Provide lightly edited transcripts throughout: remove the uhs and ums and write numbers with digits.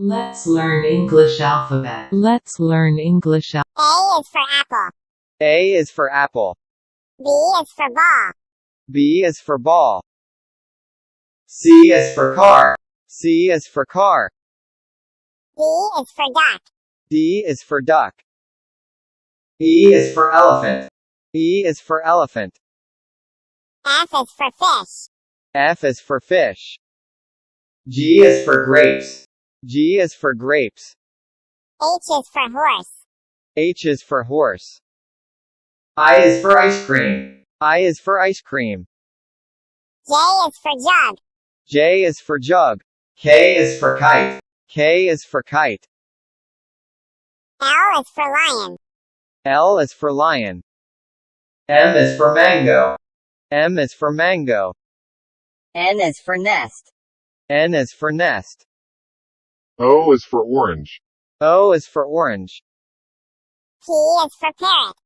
Let's learn English alphabet. Let's learn English alphabet. A is for apple. A is for apple. B is for ball. B is for ball. C is for car. C is for car. D is for duck. D is for duck. E is for elephant. E is for elephant. F is for fish. F is for fish. G is for grapes. G is for grapes. H is for horse. H is for horse. I is for ice cream. I is for ice cream. J is for jug. J is for jug. K is for kite. K is for kite. L is for lion. L is for lion. M is for mango. M is for mango. N is for nest. N is for nest. O is for orange. O is for orange. P is for parrot.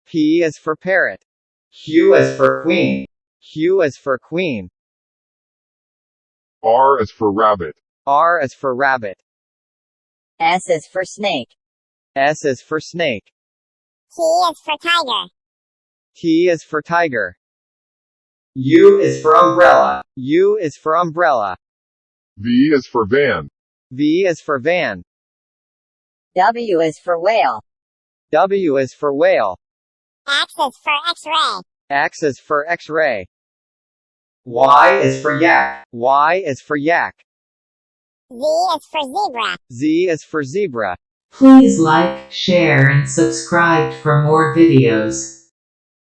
P is for parrot. Q is for queen. Q is for queen. R is for rabbit. R is for rabbit. S is for snake. S is for snake. T is for tiger. T is for tiger. U is for umbrella. U is for umbrella. V is for van. V is for van. W is for whale. W is for whale. X is for x-ray. X is for x-ray. Y is for yak. Y is for yak. Z is for zebra. Z is for zebra. Please like, share and subscribe for more videos.